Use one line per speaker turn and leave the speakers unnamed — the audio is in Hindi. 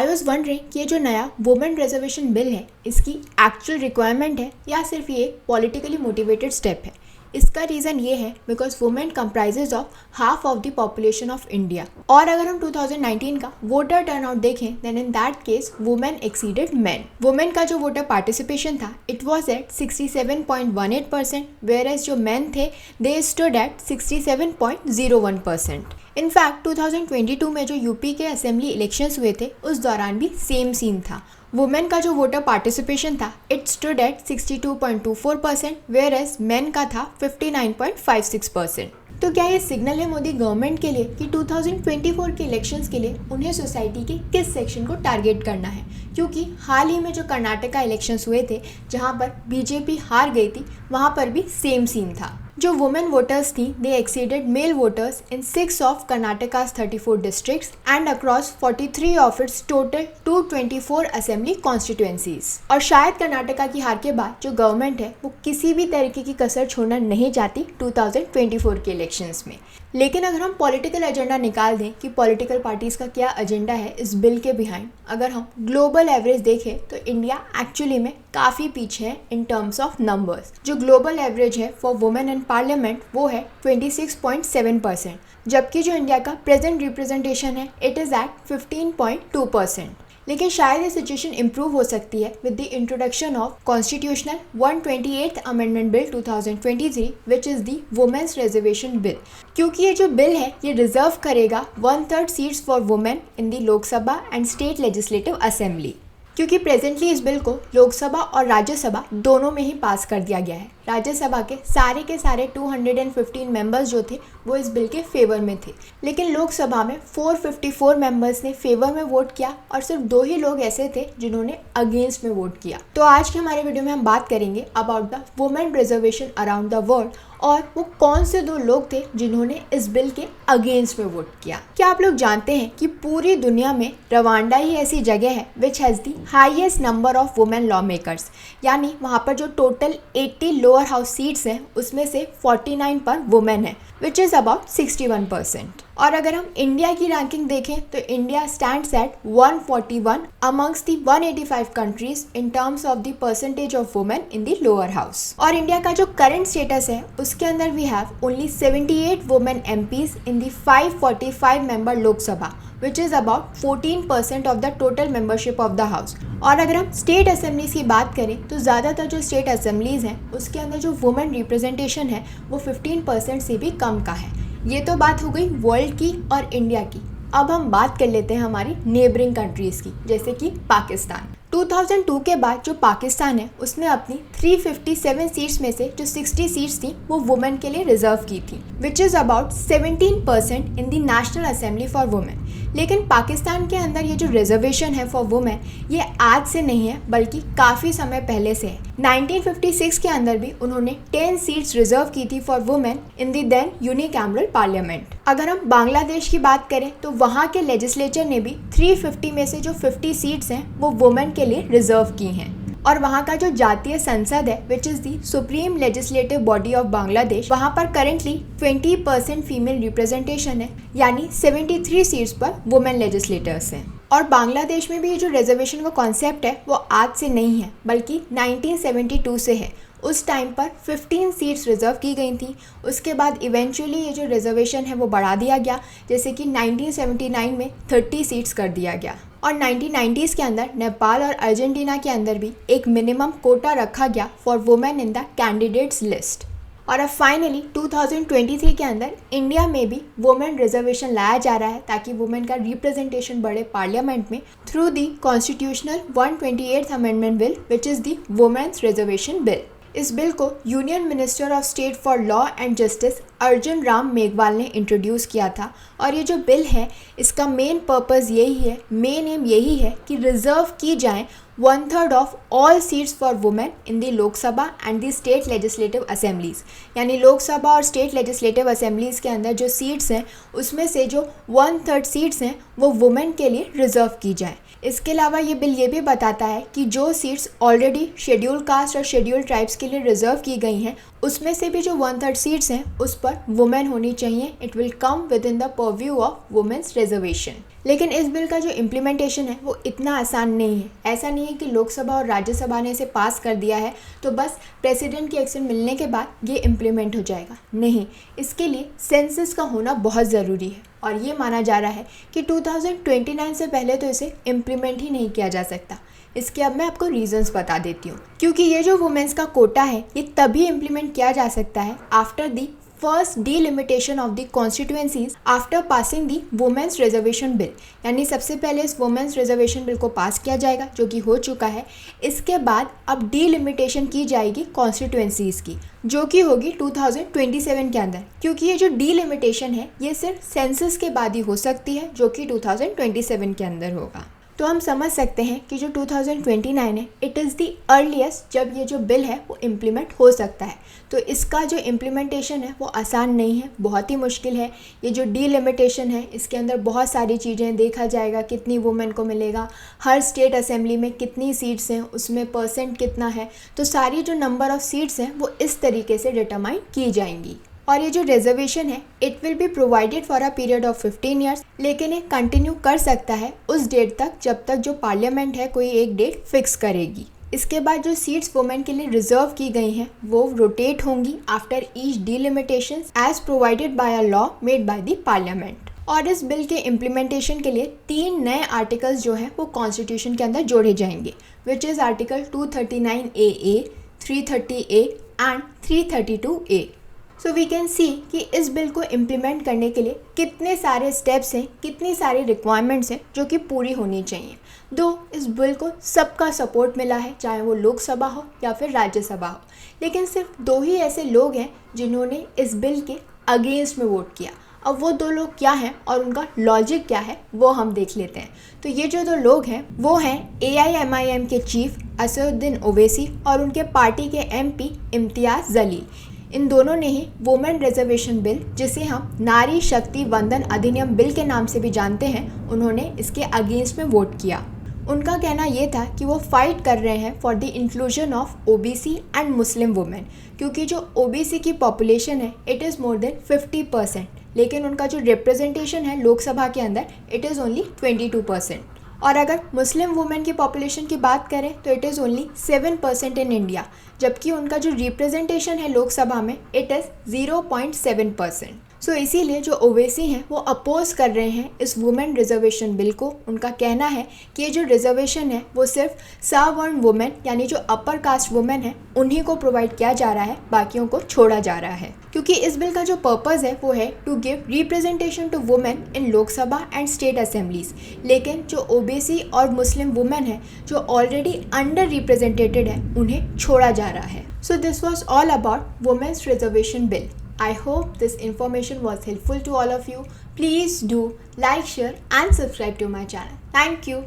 आई वॉज वंडरिंग कि ये जो नया वुमेन रिजर्वेशन बिल है इसकी एक्चुअल रिक्वायरमेंट है या सिर्फ ये पॉलिटिकली मोटिवेटेड स्टेप है। इसका रीज़न ये है because women comprises of half of the population of India, और अगर हम 2019 का वोटर टर्नआउट देखें then in that case women exceeded man. Women का जो वोटर पार्टिसिपेशन था it was at 67.18%, whereas जो मैन थे दे स्टूड एट 67.01%। इनफैक्ट 2022 में जो यूपी के असेंबली इलेक्शंस हुए थे उस दौरान भी सेम सीन था। वुमेन का जो वोटर पार्टिसिपेशन था it stood at 62.24%, whereas man का था 59.56%। तो क्या ये सिग्नल है मोदी गवर्नमेंट के लिए कि 2024 के इलेक्शंस के लिए उन्हें सोसाइटी के किस सेक्शन को टारगेट करना है? क्योंकि हाल ही में जो कर्नाटका इलेक्शंस हुए थे जहां पर बीजेपी हार गई थी वहां पर भी सेम सीन था। जो वुमेन वोटर्स थी they exceeded male voters in 6 of Karnataka's 34 districts and across 43 of its total 224 assembly constituencies. और शायद कर्नाटका की हार के बाद जो गवर्नमेंट है वो किसी भी तरीके की कसर छोड़ना नहीं चाहती 2024 के इलेक्शंस में। लेकिन अगर हम पॉलिटिकल एजेंडा निकाल दें कि पॉलिटिकल पार्टीज का क्या एजेंडा है इस बिल के बिहाइंड, अगर हम ग्लोबल एवरेज देखें तो इंडिया एक्चुअली में काफ़ी पीछे है इन टर्म्स ऑफ नंबर्स। जो ग्लोबल एवरेज है फॉर वुमेन इन पार्लियामेंट वो है 26.7%, जबकि जो इंडिया का प्रेजेंट रिप्रेजेंटेशन है इट इज़ एट 15.2%। लेकिन शायद ये सिचुएशन इंप्रूव हो सकती है with the introduction of constitutional 128th amendment bill 2023 which is the women's reservation bill, क्योंकि ये जो बिल है ये रिजर्व करेगा 1/3 seats for women in the Lok Sabha and state legislative assembly. क्योंकि प्रेजेंटली इस बिल को लोकसभा और राज्यसभा दोनों में ही पास कर दिया गया है। राज्यसभा के सारे 215 मेंबर्स जो थे वो इस बिल के फेवर में थे, लेकिन लोकसभा में 454 मेंबर्स ने फेवर में वोट किया और सिर्फ 2 ही लोग ऐसे थे जिन्होंने अगेंस्ट में वोट किया। तो आज के हमारे वीडियो में हम बात करेंगे about the women reservation around the world और वो कौन से 2 लोग थे जिन्होंने इस बिल के अगेंस्ट में वोट किया। क्या आप लोग जानते हैं कि पूरी दुनिया में रवांडा ही ऐसी जगह है which has the highest number of women law makers, यानी वहाँ पर जो टोटल 80 लोअर हाउस सीट्स हैं उसमें से 49 पर वुमेन है विच इज़ अबाउट 61%। और अगर हम इंडिया की रैंकिंग देखें तो India stands at 141 amongst the 185 countries in terms of the percentage of women in the lower house. और इंडिया का जो करंट स्टेटस है उसके अंदर we have only 78 women MPs in the 545 member Lok Sabha which is about 14% of the total membership of the house. और अगर हम स्टेट असेंबलीज की बात करें तो ज़्यादातर जो स्टेट असेंबलीज हैं उसके अंदर जो वुमेन रिप्रेजेंटेशन है वो 15% से भी कम का है। ये तो बात हो गई वर्ल्ड की और इंडिया की। अब हम बात कर लेते हैं हमारी नेबरिंग कंट्रीज़ की, जैसे कि पाकिस्तान। 2002 के बाद जो पाकिस्तान है उसने अपनी 357 सीट्स में से जो 60 सीट्स थी वो वुमेन के लिए रिजर्व की थी विच is about 17% in the national assembly for women. लेकिन पाकिस्तान के अंदर ये जो रिजर्वेशन है फॉर वुमेन ये आज से नहीं है बल्कि काफ़ी समय पहले से है। 1956 के अंदर भी उन्होंने 10 सीट्स रिजर्व की थी for women in the then unicameral parliament. अगर हम बांग्लादेश की बात करें तो वहाँ के लेजिस्लेचर ने भी 350 में से जो 50 सीट्स हैं वो वुमेन के लिए रिजर्व की हैं। और वहाँ का जो जातीय संसद है विच is the supreme legislative body of Bangladesh, वहाँ पर करेंटली 20% फीमेल रिप्रेजेंटेशन है, यानी 73 सीट्स पर वुमेन लेजिस्लेटर्स हैं। और बांग्लादेश में भी ये जो रिजर्वेशन का कॉन्सेप्ट है वो आज से नहीं है बल्कि 1972 से है। उस टाइम पर 15 सीट्स रिजर्व की गई थी, उसके बाद इवेंचुअली ये जो रिजर्वेशन है वो बढ़ा दिया गया, जैसे कि 1979 में 30 सीट्स कर दिया गया। और 1990s के अंदर नेपाल और अर्जेंटीना के अंदर भी एक मिनिमम कोटा रखा गया for women in the candidates list. और अब फाइनली 2023 के अंदर इंडिया में भी वुमेन रिजर्वेशन लाया जा रहा है ताकि वुमेन का रिप्रेजेंटेशन बढ़े पार्लियामेंट में through the constitutional 128th amendment bill which is the women's reservation bill. इस बिल को union minister of state for law and justice Arjun Ram Meghwal ने इंट्रोड्यूस किया था। और ये जो बिल है इसका मेन पर्पज़ यही है, मेन एम यही है कि रिजर्व की जाए 1/3 of all seats for women in the Lok Sabha and the state legislative assemblies, यानी लोकसभा और स्टेट लेजिस्लेटिव असेंबलीज के अंदर जो सीट्स हैं उसमें से जो 1/3 सीट्स हैं वो वुमेन के लिए रिजर्व की जाए। इसके अलावा ये बिल ये भी बताता है कि जो सीट्स ऑलरेडी शेड्यूल कास्ट और शेड्यूल ट्राइब्स के लिए रिजर्व की गई हैं उसमें से भी जो 1/3 सीट्स हैं उस पर वुमेन होनी चाहिए। It will come with in the purview of women's reservation. लेकिन इस बिल का जो इम्प्लीमेंटेशन है वो इतना आसान नहीं है। ऐसा नहीं है कि लोकसभा और राज्यसभा ने इसे पास कर दिया है तो बस प्रेसिडेंट की एक्शन मिलने के बाद ये इम्प्लीमेंट हो जाएगा। नहीं, इसके लिए सेंसस का होना बहुत ज़रूरी है और ये माना जा रहा है कि 2029 से पहले तो इसे इम्प्लीमेंट ही नहीं किया जा सकता। इसके अब मैं आपको रीजंस बता देती हूँ, क्योंकि ये जो वुमेन्स का कोटा है ये तभी इम्प्लीमेंट किया जा सकता है after the first delimitation of the constituencies after passing the women's reservation bill. यानी सबसे पहले इस वुमेन्स रिजर्वेशन बिल को पास किया जाएगा जो कि हो चुका है। इसके बाद अब डिलिमिटेशन की जाएगी कॉन्स्टिट्यूएंसीज की, जो कि होगी 2027 के अंदर, क्योंकि ये जो डिलिमिटेशन है ये सिर्फ सेंसस के बाद ही हो सकती है जो कि 2027 के अंदर होगा। तो हम समझ सकते हैं कि जो 2029 है इट इज़ दी अर्लीस्ट जब ये जो बिल है वो इम्प्लीमेंट हो सकता है। तो इसका जो इम्प्लीमेंटेशन है वो आसान नहीं है, बहुत ही मुश्किल है। ये जो डिलिमिटेशन है इसके अंदर बहुत सारी चीज़ें देखा जाएगा, कितनी वुमेन को मिलेगा, हर स्टेट असेंबली में कितनी सीट्स हैं, उसमें परसेंट कितना है, तो सारी जो नंबर ऑफ़ सीट्स हैं वो इस तरीके से डिटरमाइन की जाएंगी। और ये जो रिजर्वेशन है it will be provided for a period of 15 years, लेकिन ये कंटिन्यू कर सकता है उस डेट तक जब तक जो पार्लियामेंट है कोई एक डेट फिक्स करेगी। इसके बाद जो सीट्स वुमेन के लिए रिजर्व की गई हैं वो रोटेट होंगी after each delimitation as provided by a law made by the parliament. और इस बिल के इम्प्लीमेंटेशन के लिए 3 नए आर्टिकल्स जो हैं वो कॉन्स्टिट्यूशन के अंदर जोड़े जाएंगे, which is article 239AA, 330A and 332A। So we can see कि इस बिल को इम्प्लीमेंट करने के लिए कितने सारे स्टेप्स हैं, कितनी सारी रिक्वायरमेंट्स हैं जो कि पूरी होनी चाहिए। दो इस बिल को सबका सपोर्ट मिला है, चाहे वो लोकसभा हो या फिर राज्यसभा हो, लेकिन सिर्फ 2 ही ऐसे लोग हैं जिन्होंने इस बिल के अगेंस्ट में वोट किया। अब वो 2 लोग क्या हैं और उनका लॉजिक क्या है वो हम देख लेते हैं। तो ये जो 2 लोग हैं वो हैं AIMIM के चीफ असदुद्दीन ओवैसी और उनके पार्टी के MP इम्तियाज़ जलील। इन दोनों ने ही वुमेन रिजर्वेशन बिल, जिसे हम नारी शक्ति वंदन अधिनियम बिल के नाम से भी जानते हैं, उन्होंने इसके अगेंस्ट में वोट किया। उनका कहना ये था कि वो फाइट कर रहे हैं for the inclusion of OBC and Muslim women, क्योंकि जो OBC की पॉपुलेशन है इट इज़ मोर देन 50%, लेकिन उनका जो रिप्रेजेंटेशन है लोकसभा के अंदर इट इज़ ओनली 22%। और अगर मुस्लिम वुमेन की पॉपुलेशन की बात करें तो it is only 7% in India, जबकि उनका जो रिप्रेजेंटेशन है लोकसभा में इट इज़ 0.7%। सो इसीलिए जो ओवैसी हैं वो अपोज कर रहे हैं इस वुमेन रिजर्वेशन बिल को। उनका कहना है कि ये जो रिजर्वेशन है वो सिर्फ सवर्ण वुमेन यानी जो अपर कास्ट वुमेन है उन्हीं को प्रोवाइड किया जा रहा है, बाकियों को छोड़ा जा रहा है, क्योंकि इस बिल का जो पर्पज़ है वो है to give representation to women in Lok Sabha and state assemblies. लेकिन जो OBC और मुस्लिम वुमेन है जो ऑलरेडी अंडर रिप्रेजेंटेटेड है उन्हें छोड़ा जा रहा है। So this was all about women's reservation bill. I hope this information was helpful to all of you. Please do like, share and subscribe to my channel. Thank you.